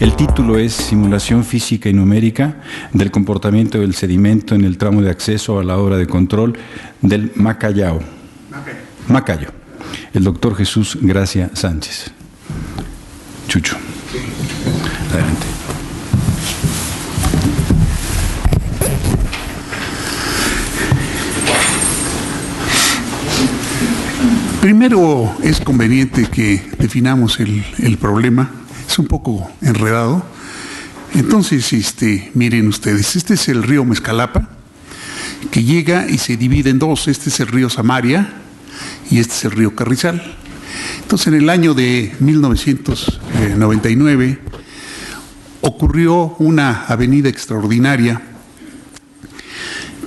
El título es Simulación física y numérica del comportamiento del sedimento en el tramo de acceso a la obra de control del Macayo. El doctor Jesús Gracia Sánchez. Chucho. Adelante. Primero es conveniente que definamos el problema. Es un poco enredado. Entonces, miren ustedes, este es el río Mezcalapa, que llega y se divide en dos. Este es el río Samaria y este es el río Carrizal. Entonces, en el año de 1999 ocurrió una avenida extraordinaria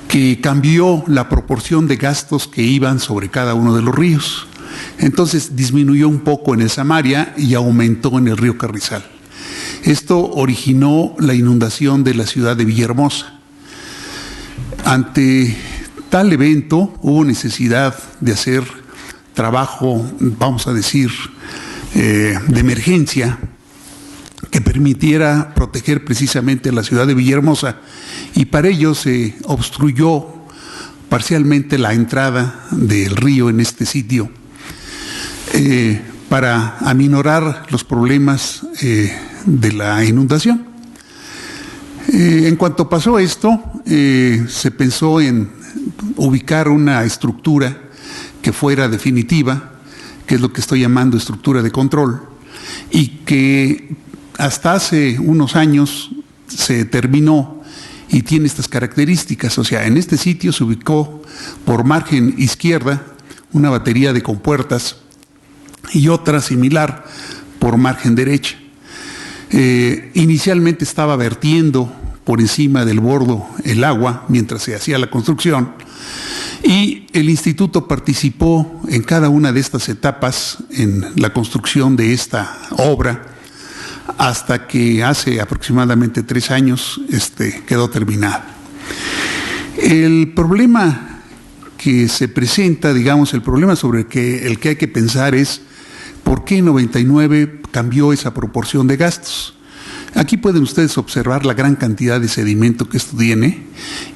que cambió la proporción de gastos que iban sobre cada uno de los ríos. Entonces disminuyó un poco en el Samaria y aumentó en el río Carrizal. Esto originó la inundación de la ciudad de Villahermosa. Ante tal evento hubo necesidad de hacer trabajo, vamos a decir, de emergencia, que permitiera proteger precisamente la ciudad de Villahermosa, y para ello se obstruyó parcialmente la entrada del río en este sitio para aminorar los problemas de la inundación. En cuanto pasó esto, se pensó en ubicar una estructura que fuera definitiva, que es lo que estoy llamando estructura de control, y que hasta hace unos años se terminó y tiene estas características. O sea, en este sitio se ubicó por margen izquierda una batería de compuertas y otra similar por margen derecha. Inicialmente estaba vertiendo por encima del bordo el agua mientras se hacía la construcción, y el instituto participó en cada una de estas etapas en la construcción de esta obra, hasta que hace aproximadamente 3 años quedó terminada. El problema que se presenta, digamos, el problema sobre el que hay que pensar es por qué en 99 cambió esa proporción de gastos. Aquí pueden ustedes observar la gran cantidad de sedimento que esto tiene,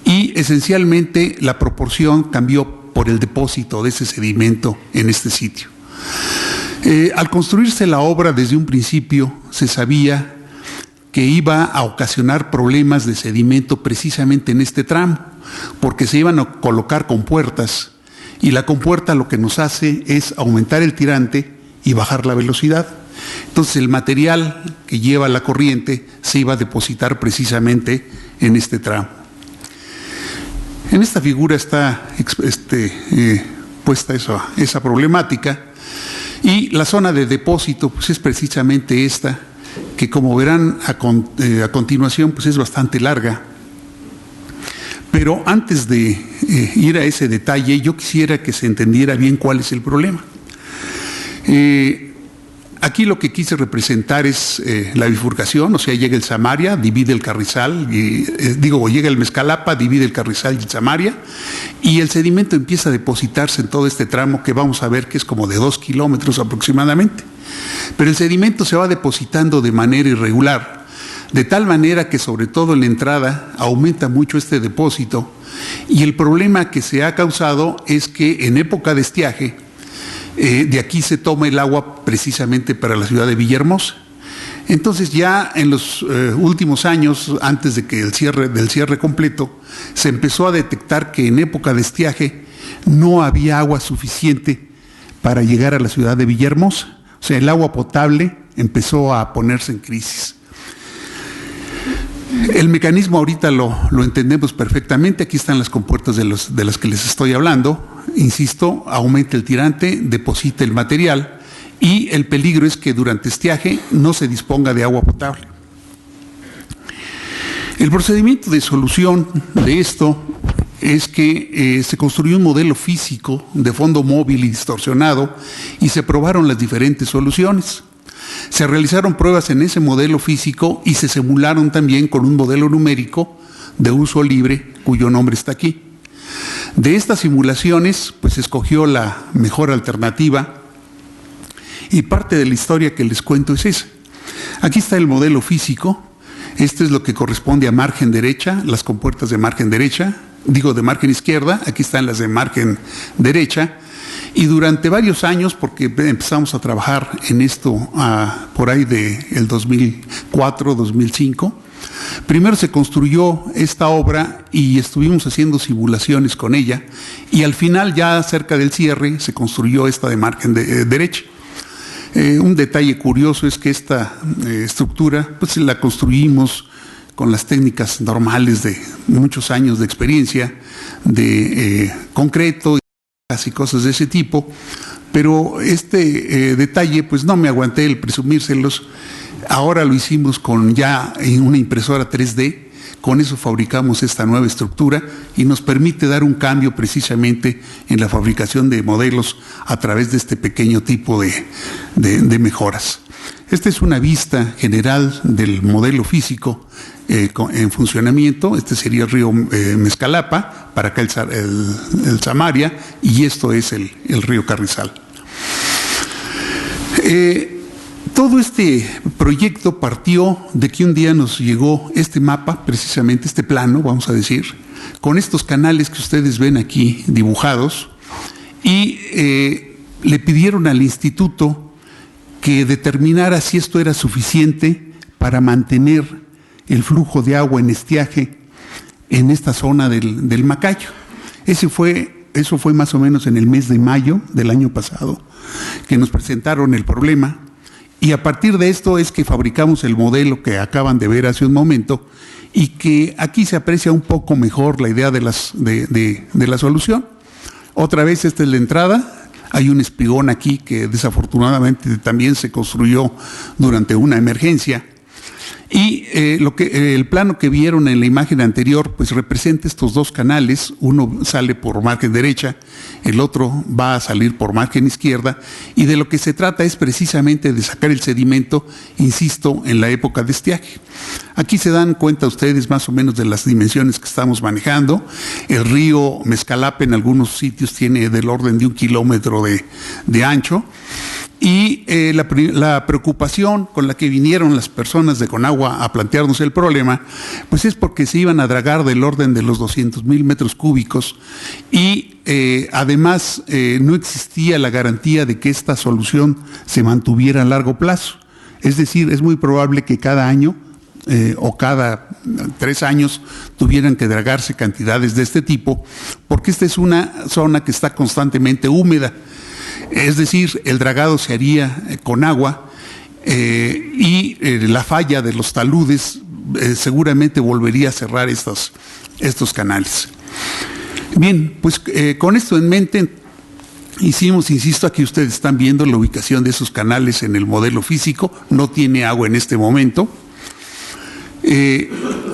y esencialmente la proporción cambió por el depósito de ese sedimento en este sitio. Al construirse la obra desde un principio se sabía que iba a ocasionar problemas de sedimento precisamente en este tramo, porque se iban a colocar compuertas, y la compuerta lo que nos hace es aumentar el tirante y bajar la velocidad. Entonces el material que lleva la corriente se iba a depositar precisamente en este tramo. En esta figura está puesta esa problemática. Y la zona de depósito pues es precisamente esta, que como verán a continuación pues es bastante larga. Pero antes de ir a ese detalle, yo quisiera que se entendiera bien cuál es el problema. Aquí lo que quise representar es la bifurcación, o sea, llega el Samaria, divide el Carrizal, llega el Mezcalapa, divide el Carrizal y el Samaria, y el sedimento empieza a depositarse en todo este tramo que vamos a ver que es como de 2 kilómetros aproximadamente. Pero el sedimento se va depositando de manera irregular, de tal manera que sobre todo en la entrada aumenta mucho este depósito, y el problema que se ha causado es que en época de estiaje, de aquí se toma el agua precisamente para la ciudad de Villahermosa. Entonces ya en los últimos años, antes de que del cierre completo, se empezó a detectar que en época de estiaje no había agua suficiente para llegar a la ciudad de Villahermosa. O sea, el agua potable empezó a ponerse en crisis. El mecanismo ahorita lo entendemos perfectamente. Aquí están las compuertas de las que les estoy hablando. Insisto, aumenta el tirante, deposita el material, y el peligro es que durante estiaje no se disponga de agua potable. El procedimiento de solución de esto es que se construyó un modelo físico de fondo móvil y distorsionado, y se probaron las diferentes soluciones. Se realizaron pruebas en ese modelo físico y se simularon también con un modelo numérico de uso libre, cuyo nombre está aquí. De estas simulaciones, pues se escogió la mejor alternativa, y parte de la historia que les cuento es esa. Aquí está el modelo físico. Este es lo que corresponde a margen derecha, las compuertas de margen derecha, digo de margen izquierda, aquí están las de margen derecha. Y durante varios años, porque empezamos a trabajar en esto por ahí del 2004, 2005, primero se construyó esta obra y estuvimos haciendo simulaciones con ella, y al final, ya cerca del cierre, se construyó esta de margen derecha. Un detalle curioso es que esta estructura pues la construimos con las técnicas normales de muchos años de experiencia, de concreto y cosas de ese tipo, pero este detalle pues no me aguanté el presumírselos. Ahora lo hicimos con ya una impresora 3D, con eso fabricamos esta nueva estructura y nos permite dar un cambio precisamente en la fabricación de modelos a través de este pequeño tipo de mejoras. Esta es una vista general del modelo físico en funcionamiento. Este sería el río Mezcalapa, para acá el Samaria, y esto es el río Carrizal. Todo este proyecto partió de que un día nos llegó este mapa, precisamente este plano, vamos a decir, con estos canales que ustedes ven aquí dibujados, y le pidieron al instituto que determinara si esto era suficiente para mantener el flujo de agua en estiaje en esta zona del Macayo. Eso fue más o menos en el mes de mayo del año pasado, que nos presentaron el problema. Y a partir de esto es que fabricamos el modelo que acaban de ver hace un momento, y que aquí se aprecia un poco mejor la idea de la solución. Otra vez, esta es la entrada. Hay un espigón aquí que desafortunadamente también se construyó durante una emergencia. Y el plano que vieron en la imagen anterior pues representa estos dos canales. Uno sale por margen derecha, el otro va a salir por margen izquierda, y de lo que se trata es precisamente de sacar el sedimento, insisto, en la época de estiaje. Aquí se dan cuenta ustedes más o menos de las dimensiones que estamos manejando. El río Mezcalapa en algunos sitios tiene del orden de 1 kilómetro de ancho. Y la preocupación con la que vinieron las personas de Conagua a plantearnos el problema, pues es porque se iban a dragar del orden de los 200,000 metros cúbicos, y además no existía la garantía de que esta solución se mantuviera a largo plazo. Es decir, es muy probable que cada año o cada 3 años tuvieran que dragarse cantidades de este tipo, porque esta es una zona que está constantemente húmeda. Es decir, el dragado se haría con agua, y la falla de los taludes seguramente volvería a cerrar estos canales. Bien, pues con esto en mente hicimos, insisto, aquí ustedes están viendo la ubicación de esos canales en el modelo físico. No tiene agua en este momento.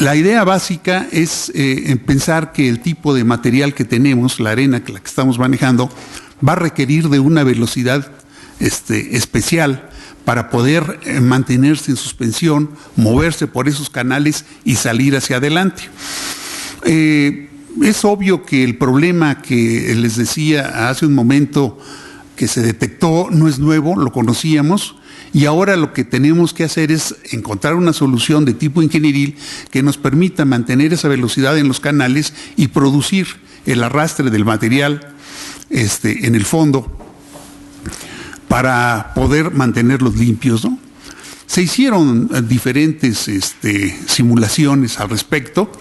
La idea básica es en pensar que el tipo de material que tenemos, la arena la que estamos manejando, va a requerir de una velocidad especial para poder mantenerse en suspensión, moverse por esos canales y salir hacia adelante. Es obvio que el problema que les decía hace un momento que se detectó no es nuevo, lo conocíamos, y ahora lo que tenemos que hacer es encontrar una solución de tipo ingenieril que nos permita mantener esa velocidad en los canales y producir el arrastre del material en el fondo para poder mantenerlos limpios, ¿no? Se hicieron diferentes simulaciones al respecto.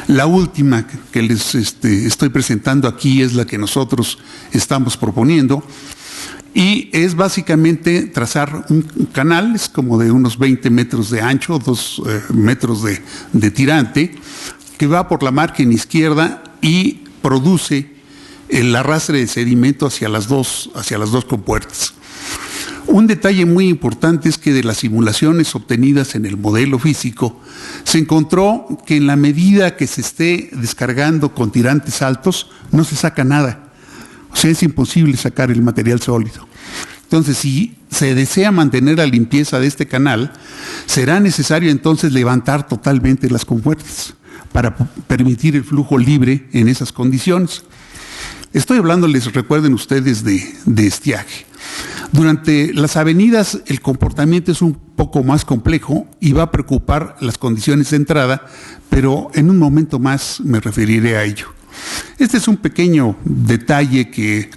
La última que les estoy presentando aquí es la que nosotros estamos proponiendo, y es básicamente trazar un canal, es como de unos 20 metros de ancho, 2 metros de tirante, que va por la margen izquierda y produce el arrastre de sedimento hacia las dos compuertas. Un detalle muy importante es que de las simulaciones obtenidas en el modelo físico se encontró que en la medida que se esté descargando con tirantes altos no se saca nada. O sea, es imposible sacar el material sólido. Entonces, si se desea mantener la limpieza de este canal, será necesario entonces levantar totalmente las compuertas para permitir el flujo libre en esas condiciones. Estoy hablando, les recuerden ustedes, de estiaje. Durante las avenidas el comportamiento es un poco más complejo y va a preocupar las condiciones de entrada, pero en un momento más me referiré a ello. Este es un pequeño detalle que,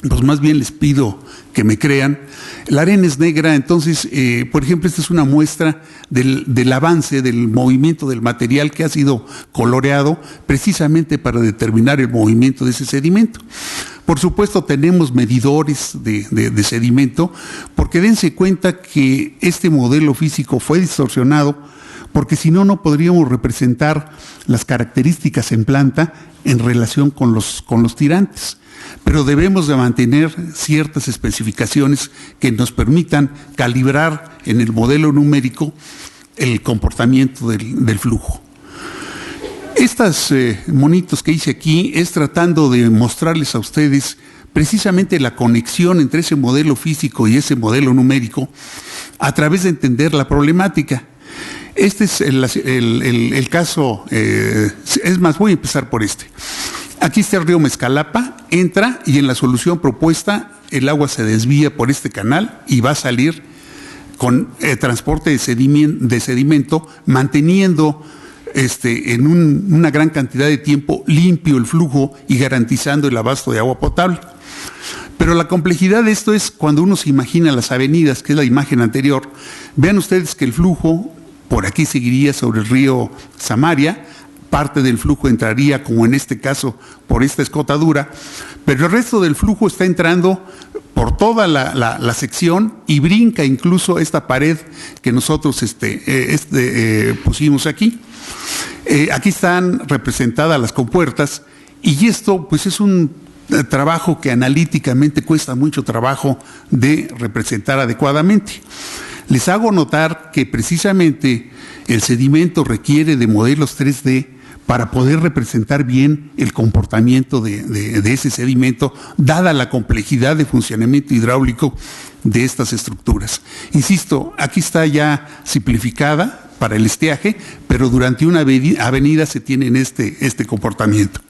pues más bien les pido que me crean. La arena es negra, entonces, por ejemplo, esta es una muestra del avance, del movimiento del material que ha sido coloreado precisamente para determinar el movimiento de ese sedimento. Por supuesto, tenemos medidores de sedimento, porque dense cuenta que este modelo físico fue distorsionado, porque si no, no podríamos representar las características en planta en relación con los tirantes. Pero debemos de mantener ciertas especificaciones que nos permitan calibrar en el modelo numérico el comportamiento del flujo. Estos monitos que hice aquí es tratando de mostrarles a ustedes precisamente la conexión entre ese modelo físico y ese modelo numérico a través de entender la problemática. Este es el caso, es más, voy a empezar por este. Aquí está el río Mezcalapa, entra y en la solución propuesta el agua se desvía por este canal y va a salir con transporte de sedimento, manteniendo en una gran cantidad de tiempo limpio el flujo y garantizando el abasto de agua potable. Pero la complejidad de esto es cuando uno se imagina las avenidas, que es la imagen anterior. Vean ustedes que el flujo por aquí seguiría sobre el río Samaria, parte del flujo entraría, como en este caso, por esta escotadura, pero el resto del flujo está entrando por toda la sección y brinca incluso esta pared que nosotros pusimos aquí. Aquí están representadas las compuertas y esto pues es un trabajo que analíticamente cuesta mucho trabajo de representar adecuadamente. Les hago notar que precisamente el sedimento requiere de modelos 3D para poder representar bien el comportamiento de ese sedimento, dada la complejidad de funcionamiento hidráulico de estas estructuras. Insisto, aquí está ya simplificada para el estiaje, pero durante una avenida se tienen este comportamiento.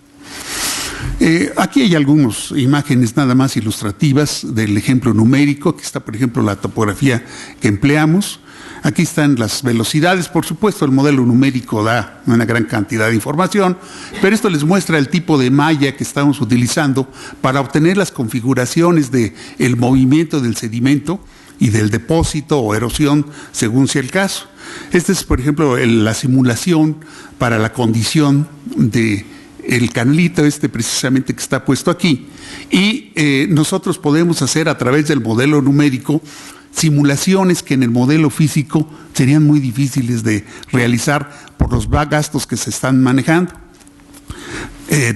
Aquí hay algunas imágenes nada más ilustrativas del ejemplo numérico. Aquí está, por ejemplo, la topografía que empleamos. Aquí están las velocidades. Por supuesto, el modelo numérico da una gran cantidad de información, pero esto les muestra el tipo de malla que estamos utilizando para obtener las configuraciones del movimiento del sedimento y del depósito o erosión, según sea el caso. Esta es, por ejemplo, la simulación para la condición de el canalito precisamente que está puesto aquí, y nosotros podemos hacer a través del modelo numérico simulaciones que en el modelo físico serían muy difíciles de realizar por los gastos que se están manejando.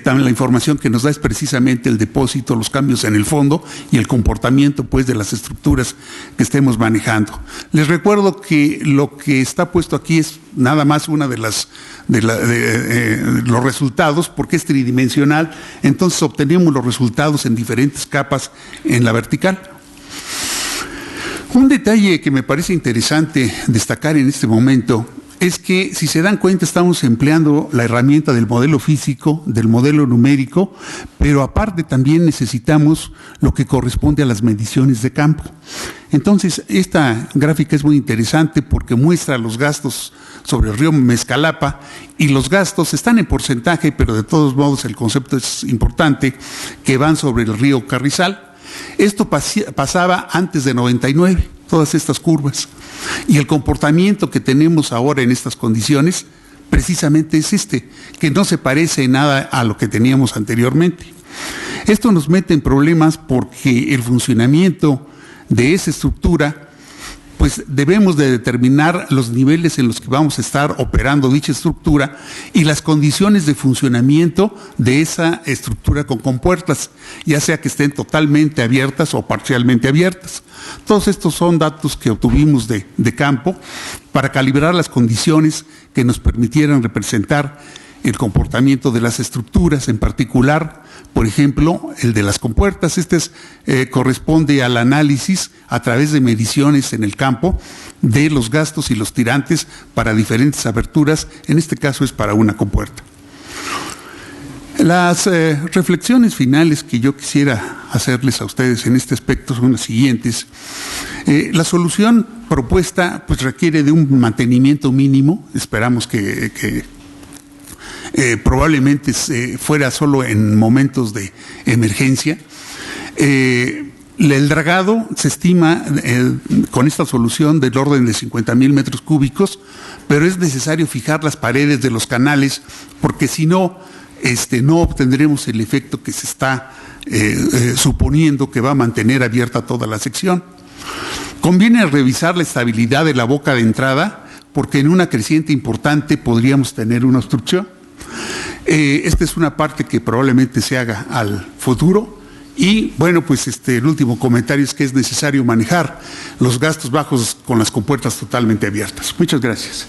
También la información que nos da es precisamente el depósito, los cambios en el fondo y el comportamiento pues de las estructuras que estemos manejando. Les recuerdo que lo que está puesto aquí es nada más una de los resultados, porque es tridimensional, entonces obtenemos los resultados en diferentes capas en la vertical. Un detalle que me parece interesante destacar en este momento es que, si se dan cuenta, estamos empleando la herramienta del modelo físico, del modelo numérico, pero aparte también necesitamos lo que corresponde a las mediciones de campo. Entonces, esta gráfica es muy interesante porque muestra los gastos sobre el río Mezcalapa, y los gastos están en porcentaje, pero de todos modos el concepto es importante, que van sobre el río Carrizal. Esto pasaba antes de 99, todas estas curvas. Y el comportamiento que tenemos ahora en estas condiciones precisamente es que no se parece en nada a lo que teníamos anteriormente. Esto nos mete en problemas porque el funcionamiento de esa estructura, pues debemos de determinar los niveles en los que vamos a estar operando dicha estructura y las condiciones de funcionamiento de esa estructura con compuertas, ya sea que estén totalmente abiertas o parcialmente abiertas. Todos estos son datos que obtuvimos de campo para calibrar las condiciones que nos permitieran representar el comportamiento de las estructuras, en particular, por ejemplo, el de las compuertas. Corresponde al análisis a través de mediciones en el campo de los gastos y los tirantes para diferentes aberturas. En este caso es para una compuerta. Las reflexiones finales que yo quisiera hacerles a ustedes en este aspecto son las siguientes. La solución propuesta pues requiere de un mantenimiento mínimo. Esperamos que probablemente fuera solo en momentos de emergencia. El dragado se estima con esta solución del orden de 50,000 metros cúbicos, pero es necesario fijar las paredes de los canales porque si no, no obtendremos el efecto que se está suponiendo que va a mantener abierta toda la sección. Conviene revisar la estabilidad de la boca de entrada porque en una creciente importante podríamos tener una obstrucción. Esta es una parte que probablemente se haga al futuro. Y bueno, pues el último comentario es que es necesario manejar los gastos bajos con las compuertas totalmente abiertas. Muchas gracias.